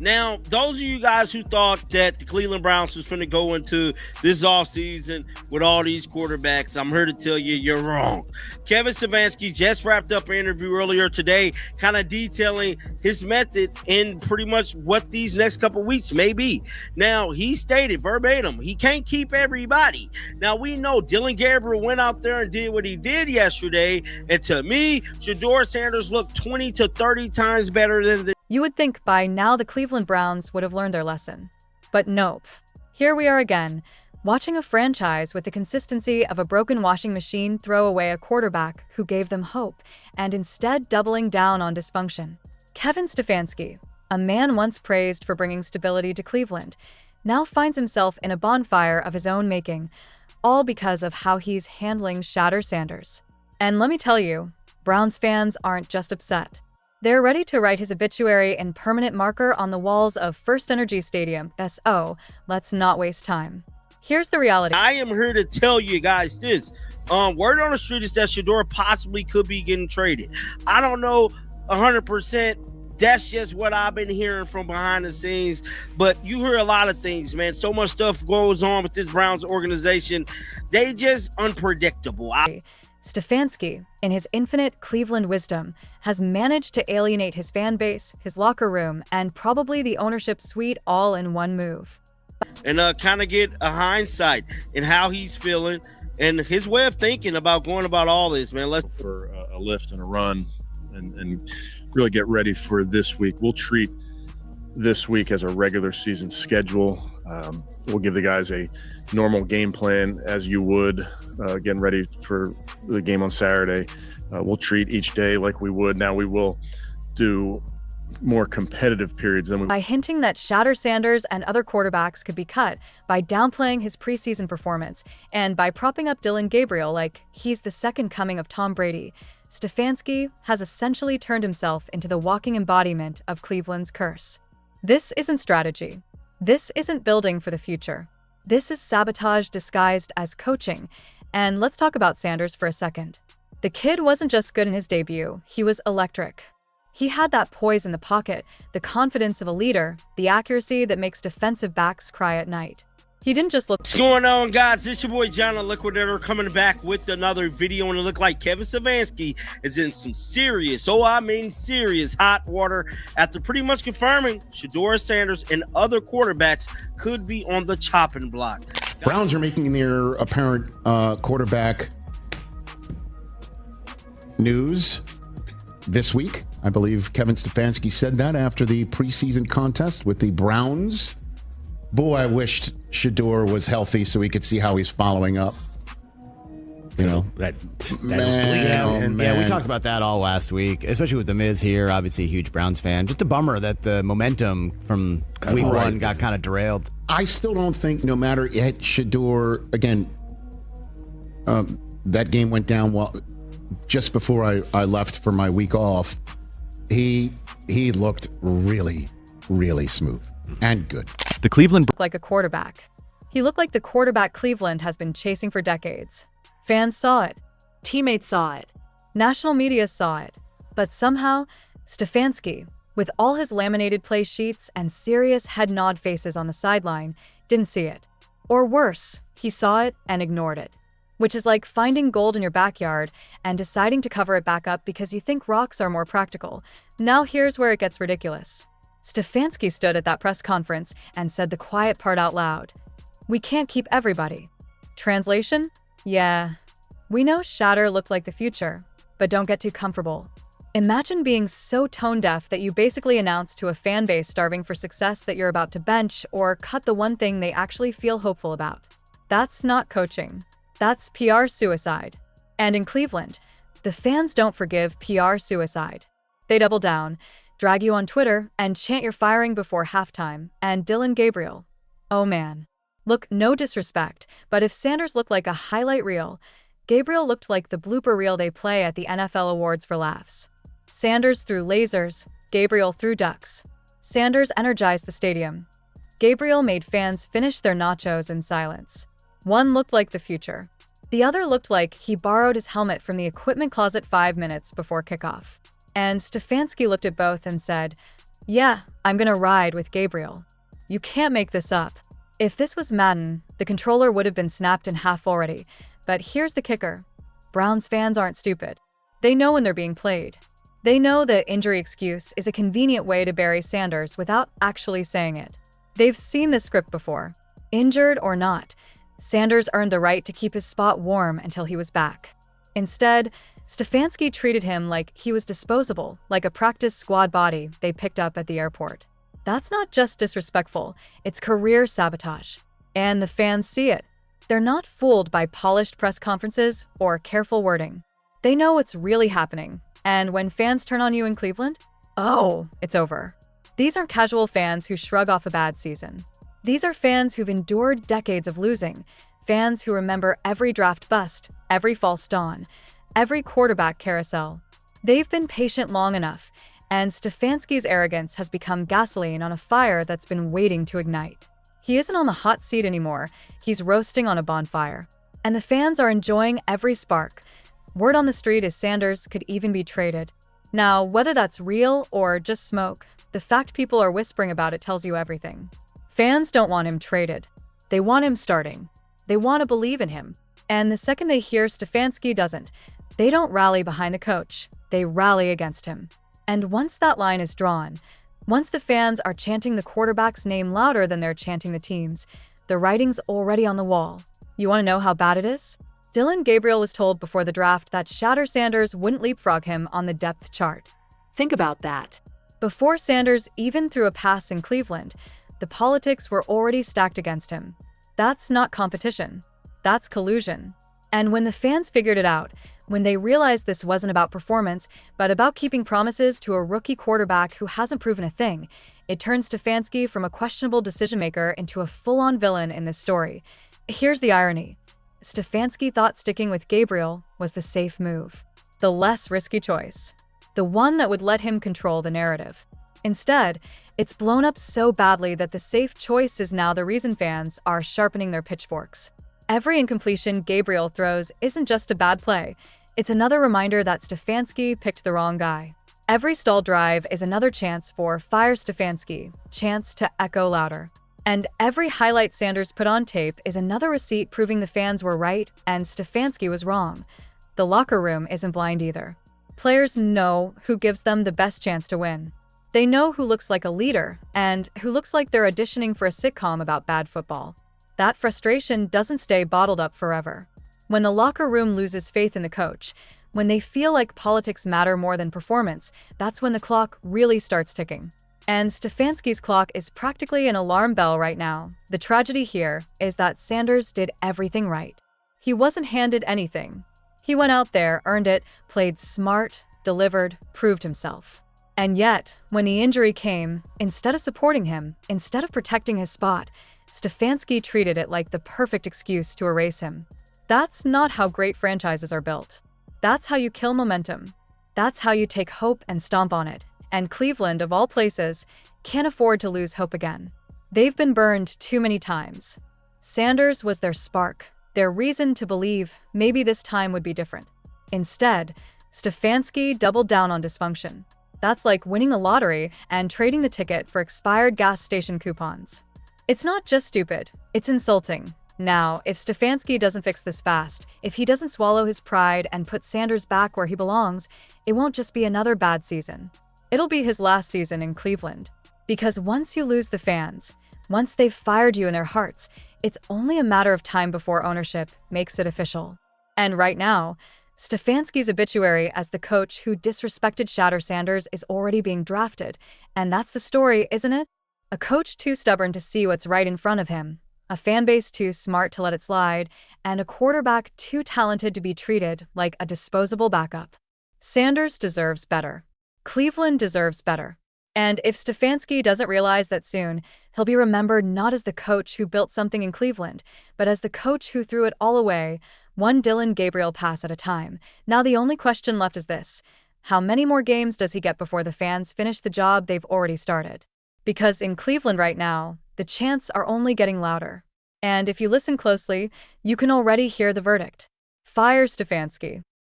Now, those of you guys who thought that the Cleveland Browns was going to go into this offseason with all these quarterbacks, I'm here to tell you you're wrong. Kevin Stefanski just wrapped up an interview earlier today, kind of detailing his method and pretty much what these next couple weeks may be. Now, he stated verbatim, he can't keep everybody. Now, we know Dylan Gabriel went out there and did what he did yesterday, and to me, Shedeur Sanders looked 20 to 30 times better than the You would think by now the Cleveland Browns would have learned their lesson. But nope. Here we are again, watching a franchise with the consistency of a broken washing machine throw away a quarterback who gave them hope, and instead doubling down on dysfunction. Kevin Stefanski, a man once praised for bringing stability to Cleveland, now finds himself in a bonfire of his own making, all because of how he's handling Shedeur Sanders. And let me tell you, Browns fans aren't just upset. They're ready to write his obituary in permanent marker on the walls of First Energy Stadium. So, let's not waste time. Here's the reality. I am here to tell you guys this. Word on the street is that Shedeur possibly could be getting traded. I don't know 100%. That's just what I've been hearing from behind the scenes. But you hear a lot of things, man. So much stuff goes on with this Browns organization. They just unpredictable. Stefanski, in his infinite Cleveland wisdom, has managed to alienate his fan base, his locker room, and probably the ownership suite all in one move. And kind of get a hindsight in how he's feeling and his way of thinking about going about all this, man. Let's for a lift and a run and really get ready for this week. We'll treat this week as a regular season schedule. We'll give the guys a normal game plan as you would, getting ready for the game on Saturday. We'll treat each day like we would. Now we will do more competitive periods than we by hinting that Shedeur Sanders and other quarterbacks could be cut, by downplaying his preseason performance, and by propping up Dylan Gabriel like he's the second coming of Tom Brady. Stefanski has essentially turned himself into the walking embodiment of Cleveland's curse. This isn't strategy. This isn't building for the future. This is sabotage disguised as coaching. And let's talk about Sanders for a second. The kid wasn't just good in his debut, he was electric. He had that poise in the pocket, the confidence of a leader, the accuracy that makes defensive backs cry at night. He didn't just look— What's going on, guys? This your boy John, the Liquidator, coming back with another video, and it looked like Kevin Stefanski is in some serious, serious hot water after pretty much confirming Shedeur Sanders and other quarterbacks could be on the chopping block. Browns are making their apparent quarterback news this week. I believe Kevin Stefanski said that after the preseason contest with the Browns. Boy, I wished Shedeur was healthy so we could see how he's following up. You know, Yeah, we talked about that all last week, especially with the Miz here. Obviously, a huge Browns fan. Just a bummer that the momentum from week one got kind of derailed. I still don't think, no matter yet, Shedeur, again, that game went down just before I left for my week off. He looked really, really smooth and good. The Cleveland like a quarterback. He looked like the quarterback Cleveland has been chasing for decades. Fans saw it. Teammates saw it. National media saw it. But somehow, Stefanski, with all his laminated play sheets and serious head nod faces on the sideline, didn't see it. Or worse, he saw it and ignored it. Which is like finding gold in your backyard and deciding to cover it back up because you think rocks are more practical. Now here's where it gets ridiculous. Stefanski stood at that press conference and said the quiet part out loud. We can't keep everybody. Translation? Yeah. We know Shedeur looked like the future, but don't get too comfortable. Imagine being so tone-deaf that you basically announce to a fan base starving for success that you're about to bench or cut the one thing they actually feel hopeful about. That's not coaching. That's PR suicide. And in Cleveland, the fans don't forgive PR suicide. They double down, drag you on Twitter, and chant you're firing before halftime. And Dylan Gabriel. Oh man. Look, no disrespect, but if Sanders looked like a highlight reel, Gabriel looked like the blooper reel they play at the NFL awards for laughs. Sanders threw lasers, Gabriel threw ducks. Sanders energized the stadium. Gabriel made fans finish their nachos in silence. One looked like the future. The other looked like he borrowed his helmet from the equipment closet 5 minutes before kickoff. And Stefanski looked at both and said, Yeah, I'm gonna ride with Gabriel. You can't make this up. If this was Madden, the controller would have been snapped in half already. But here's the kicker. Browns fans aren't stupid. They know when they're being played. They know the injury excuse is a convenient way to bury Sanders without actually saying it. They've seen this script before. Injured or not, Sanders earned the right to keep his spot warm until he was back. Instead, Stefanski treated him like he was disposable, like a practice squad body they picked up at the airport. That's not just disrespectful, it's career sabotage. And the fans see it. They're not fooled by polished press conferences or careful wording. They know what's really happening. And when fans turn on you in Cleveland, oh, it's over. These aren't casual fans who shrug off a bad season. These are fans who've endured decades of losing, fans who remember every draft bust, every false dawn, every quarterback carousel. They've been patient long enough, and Stefanski's arrogance has become gasoline on a fire that's been waiting to ignite. He isn't on the hot seat anymore, he's roasting on a bonfire. And the fans are enjoying every spark. Word on the street is Sanders could even be traded. Now, whether that's real or just smoke, the fact people are whispering about it tells you everything. Fans don't want him traded. They want him starting. They want to believe in him. And the second they hear Stefanski doesn't, they don't rally behind the coach. They rally against him. And once that line is drawn, once the fans are chanting the quarterback's name louder than they're chanting the team's, the writing's already on the wall. You want to know how bad it is? Dillon Gabriel was told before the draft that Shedeur Sanders wouldn't leapfrog him on the depth chart. Think about that. Before Sanders even threw a pass in Cleveland, the politics were already stacked against him. That's not competition. That's collusion. And when the fans figured it out, when they realized this wasn't about performance, but about keeping promises to a rookie quarterback who hasn't proven a thing, it turned Stefanski from a questionable decision-maker into a full-on villain in this story. Here's the irony. Stefanski thought sticking with Gabriel was the safe move, the less risky choice, the one that would let him control the narrative. Instead, it's blown up so badly that the safe choice is now the reason fans are sharpening their pitchforks. Every incompletion Gabriel throws isn't just a bad play. It's another reminder that Stefanski picked the wrong guy. Every stalled drive is another chance for fire Stefanski, chance to echo louder. And every highlight Sanders put on tape is another receipt proving the fans were right and Stefanski was wrong. The locker room isn't blind either. Players know who gives them the best chance to win. They know who looks like a leader and who looks like they're auditioning for a sitcom about bad football. That frustration doesn't stay bottled up forever. When the locker room loses faith in the coach, when they feel like politics matter more than performance, that's when the clock really starts ticking. And Stefanski's clock is practically an alarm bell right now. The tragedy here is that Sanders did everything right. He wasn't handed anything. He went out there, earned it, played smart, delivered, proved himself. And yet, when the injury came, instead of supporting him, instead of protecting his spot, Stefanski treated it like the perfect excuse to erase him. That's not how great franchises are built. That's how you kill momentum. That's how you take hope and stomp on it. And Cleveland, of all places, can't afford to lose hope again. They've been burned too many times. Sanders was their spark, their reason to believe maybe this time would be different. Instead, Stefanski doubled down on dysfunction. That's like winning the lottery and trading the ticket for expired gas station coupons. It's not just stupid, it's insulting. Now, if Stefanski doesn't fix this fast, if he doesn't swallow his pride and put Sanders back where he belongs, it won't just be another bad season. It'll be his last season in Cleveland. Because once you lose the fans, once they've fired you in their hearts, it's only a matter of time before ownership makes it official. And right now, Stefanski's obituary as the coach who disrespected Shedeur Sanders is already being drafted. And that's the story, isn't it? A coach too stubborn to see what's right in front of him, a fan base too smart to let it slide, and a quarterback too talented to be treated like a disposable backup. Sanders deserves better. Cleveland deserves better. And if Stefanski doesn't realize that soon, he'll be remembered not as the coach who built something in Cleveland, but as the coach who threw it all away, one Dillon Gabriel pass at a time. Now the only question left is this: how many more games does he get before the fans finish the job they've already started? Because in Cleveland right now, the chants are only getting louder. And if you listen closely, you can already hear the verdict. Fire Stefanski.